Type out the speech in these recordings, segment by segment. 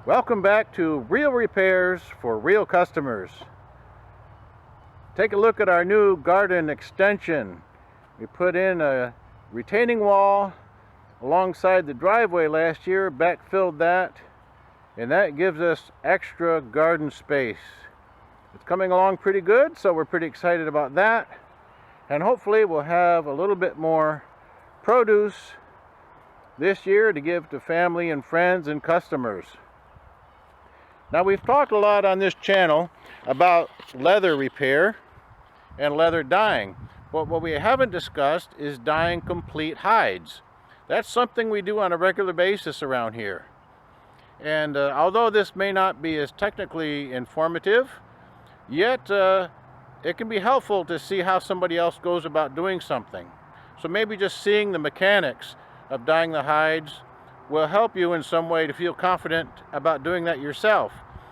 Welcome back to Real Repairs for Real Customers. Take a look at our new garden extension. We put in a retaining wall alongside the driveway last year, backfilled that, and that gives us extra garden space. It's coming along pretty good, so we're pretty excited about that. And hopefully we'll have a little bit more produce this year to give to family and friends and customers. Now, we've talked a lot on this channel about leather repair and leather dyeing, but what we haven't discussed is dyeing complete hides. That's something we do on a regular basis around here. And although this may not be as technically informative, yet it can be helpful to see how somebody else goes about doing something. So maybe just seeing the mechanics of dyeing the hides will help you in some way to feel confident about doing that yourself.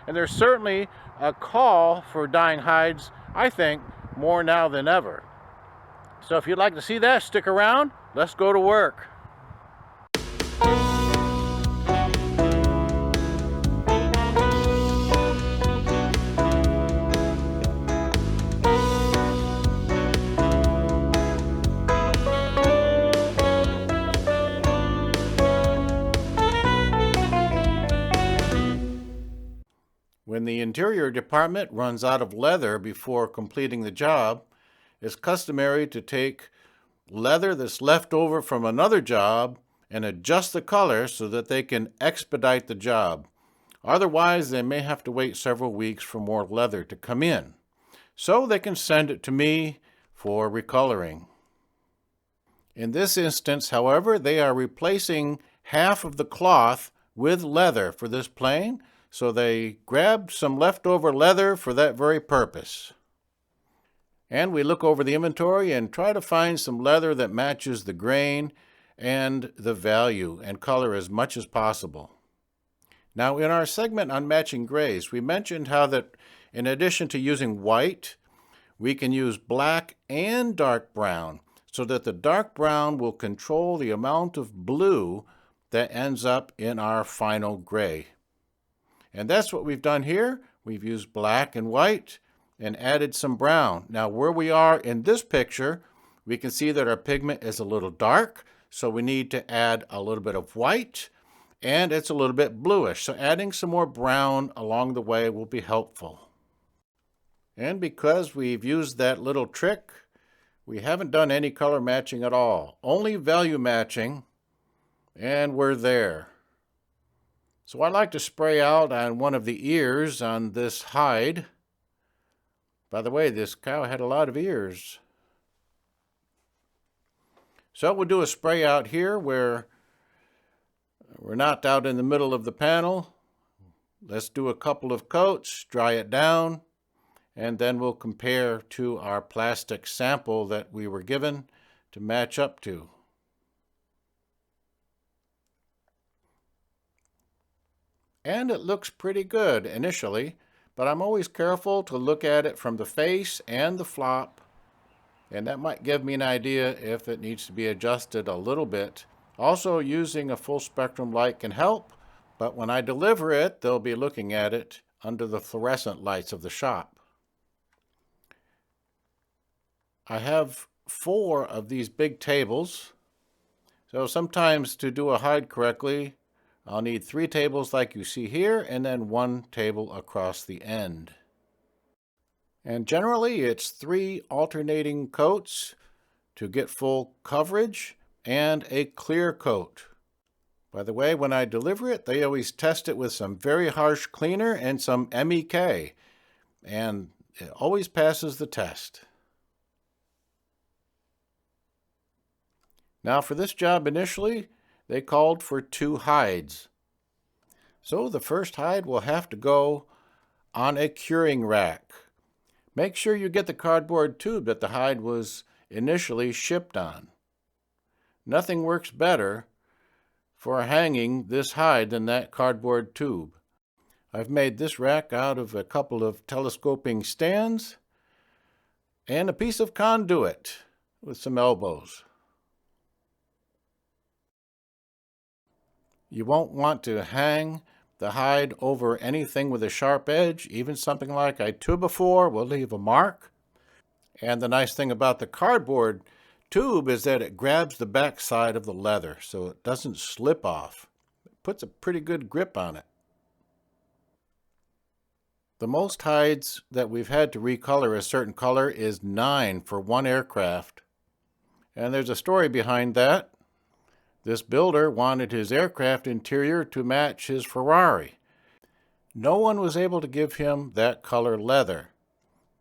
And there's certainly a call for dyeing hides, I think, more now than ever. So if you'd like to see that, stick around. Let's go to work. When the interior department runs out of leather before completing the job, it's customary to take leather that's left over from another job and adjust the color so that they can expedite the job. Otherwise, they may have to wait several weeks for more leather to come in. So they can send it to me for recoloring. In this instance, however, they are replacing half of the cloth with leather for this plane. So they grabbed some leftover leather for that very purpose. And we look over the inventory and try to find some leather that matches the grain and the value and color as much as possible. Now, in our segment on matching grays, we mentioned how that in addition to using white, we can use black and dark brown so that the dark brown will control the amount of blue that ends up in our final gray. And that's what we've done here. We've used black and white and added some brown. Now, where we are in this picture, we can see that our pigment is a little dark, so we need to add a little bit of white, and it's a little bit bluish. So adding some more brown along the way will be helpful. And because we've used that little trick, we haven't done any color matching at all, only value matching, and we're there. So I'd like to spray out on one of the ears on this hide. By the way, this cow had a lot of ears. So we'll do a spray out here where we're not out in the middle of the panel. Let's do a couple of coats, dry it down, and then we'll compare to our plastic sample that we were given to match up to. And it looks pretty good initially, but I'm always careful to look at it from the face and the flop, and that might give me an idea if it needs to be adjusted a little bit. Also, using a full spectrum light can help, but when I deliver it, they'll be looking at it under the fluorescent lights of the shop. I have 4 of these big tables, so sometimes to do a hide correctly, I'll need 3 tables like you see here, and then 1 table across the end. And generally it's 3 alternating coats to get full coverage and a clear coat. By the way, when I deliver it, they always test it with some very harsh cleaner and some MEK, and it always passes the test. Now for this job initially, they called for 2 hides. So the first hide will have to go on a curing rack. Make sure you get the cardboard tube that the hide was initially shipped on. Nothing works better for hanging this hide than that cardboard tube. I've made this rack out of a couple of telescoping stands and a piece of conduit with some elbows. You won't want to hang the hide over anything with a sharp edge, even something like a 2x4 will leave a mark. And the nice thing about the cardboard tube is that it grabs the back side of the leather so it doesn't slip off. It puts a pretty good grip on it. The most hides that we've had to recolor a certain color is 9 for one aircraft. And there's a story behind that. This builder wanted his aircraft interior to match his Ferrari. No one was able to give him that color leather.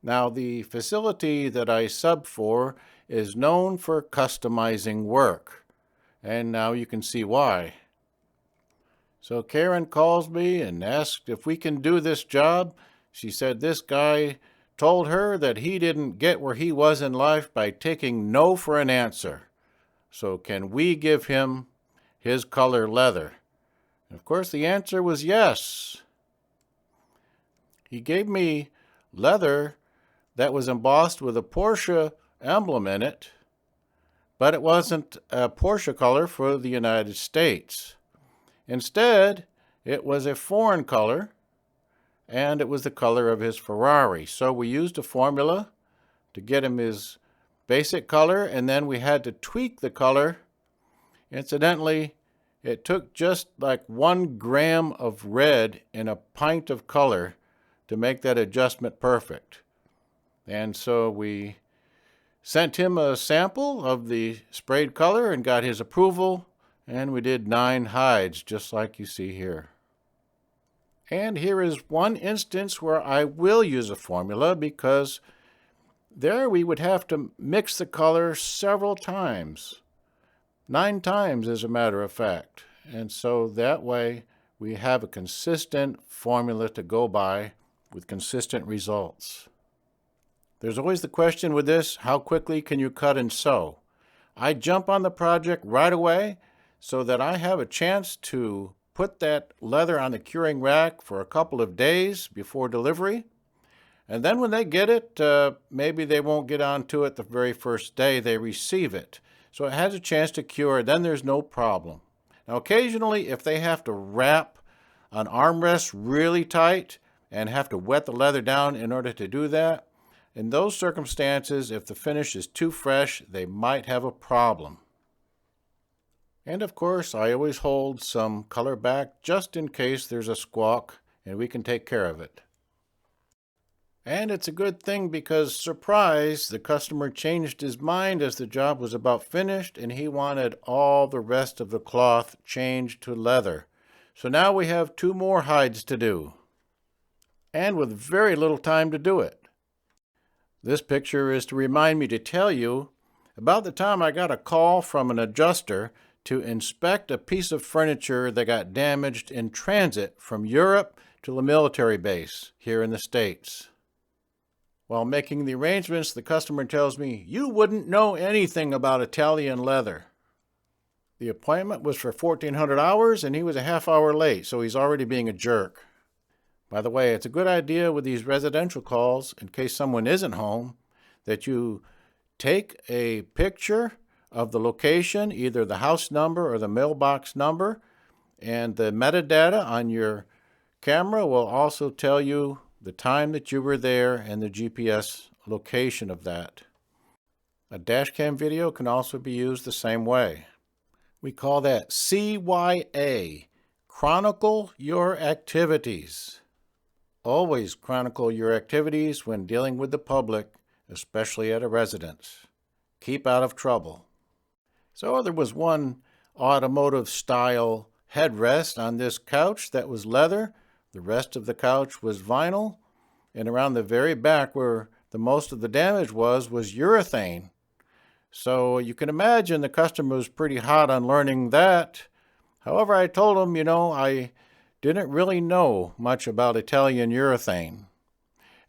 Now, the facility that I sub for is known for customizing work, and now you can see why. So Karen calls me and asked if we can do this job. She said this guy told her that he didn't get where he was in life by taking no for an answer. So can we give him his color leather? And of course, the answer was yes. He gave me leather that was embossed with a Porsche emblem in it, but it wasn't a Porsche color for the United States. Instead, it was a foreign color, and it was the color of his Ferrari. So we used a formula to get him his basic color, and then we had to tweak the color. Incidentally, it took just like 1 gram of red in a pint of color to make that adjustment perfect. And so we sent him a sample of the sprayed color and got his approval, and we did 9 hides, just like you see here. And here is one instance where I will use a formula, because there we would have to mix the color several times. 9 times, as a matter of fact. And so that way we have a consistent formula to go by with consistent results. There's always the question with this, how quickly can you cut and sew? I jump on the project right away so that I have a chance to put that leather on the curing rack for a couple of days before delivery. And then when they get it, maybe they won't get onto it the very first day they receive it. So it has a chance to cure, then there's no problem. Now occasionally, if they have to wrap an armrest really tight and have to wet the leather down in order to do that, in those circumstances, if the finish is too fresh, they might have a problem. And of course, I always hold some color back just in case there's a squawk, and we can take care of it. And it's a good thing because, surprise, the customer changed his mind as the job was about finished, and he wanted all the rest of the cloth changed to leather. So now we have 2 more hides to do, and with very little time to do it. This picture is to remind me to tell you about the time I got a call from an adjuster to inspect a piece of furniture that got damaged in transit from Europe to the military base here in the States. While making the arrangements, the customer tells me, "You wouldn't know anything about Italian leather." The appointment was for 1,400 hours, and he was a half hour late, so he's already being a jerk. By the way, it's a good idea with these residential calls, in case someone isn't home, that you take a picture of the location, either the house number or the mailbox number, and the metadata on your camera will also tell you the time that you were there and the GPS location of that. A dashcam video can also be used the same way. We call that CYA, Chronicle Your Activities. Always chronicle your activities when dealing with the public, especially at a residence. Keep out of trouble. So there was one automotive-style headrest on this couch that was leather. The rest of the couch was vinyl. And around the very back where the most of the damage was urethane. So you can imagine the customer was pretty hot on learning that. However, I told him, I didn't really know much about Italian urethane.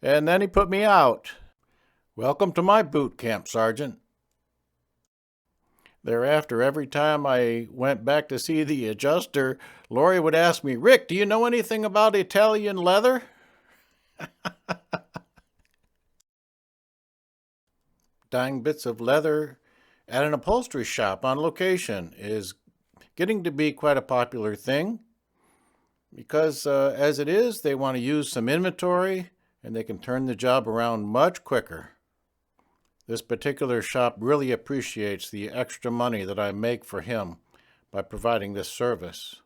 And then he put me out. Welcome to my boot camp, Sergeant. Thereafter, every time I went back to see the adjuster, Lori would ask me, "Rick, do you know anything about Italian leather?" Dyeing bits of leather at an upholstery shop on location is getting to be quite a popular thing. because as it is, they want to use some inventory and they can turn the job around much quicker. This particular shop really appreciates the extra money that I make for him by providing this service.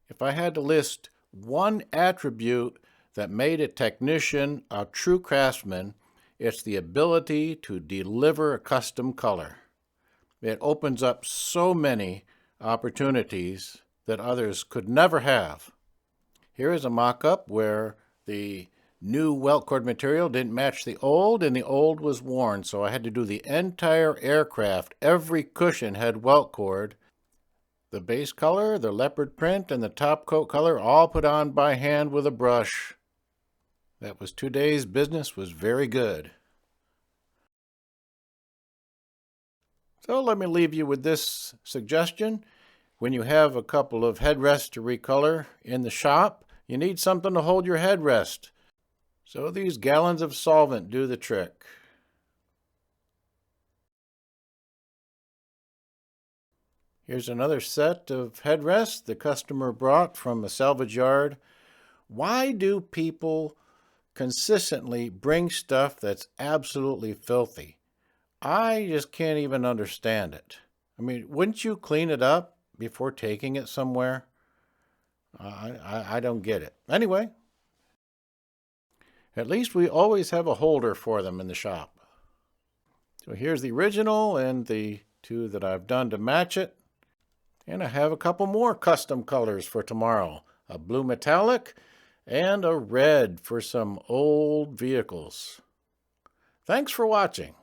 If I had to list one attribute that made a technician a true craftsman, it's the ability to deliver a custom color. It opens up so many opportunities that others could never have. Here is a mock-up where the new welt cord material didn't match the old and the old was worn, so I had to do the entire aircraft. Every cushion had welt cord. The base color, the leopard print, and the top coat color all put on by hand with a brush. That was 2 days. Business was very good. So let me leave you with this suggestion. When you have a couple of headrests to recolor in the shop, you need something to hold your headrest. So these gallons of solvent do the trick. Here's another set of headrests the customer brought from a salvage yard. Why do people consistently bring stuff that's absolutely filthy? I just can't even understand it. I mean, wouldn't you clean it up before taking it somewhere? I don't get it. Anyway, at least we always have a holder for them in the shop. So here's the original and the two that I've done to match it. And I have a couple more custom colors for tomorrow. A blue metallic and a red for some old vehicles. Thanks for watching.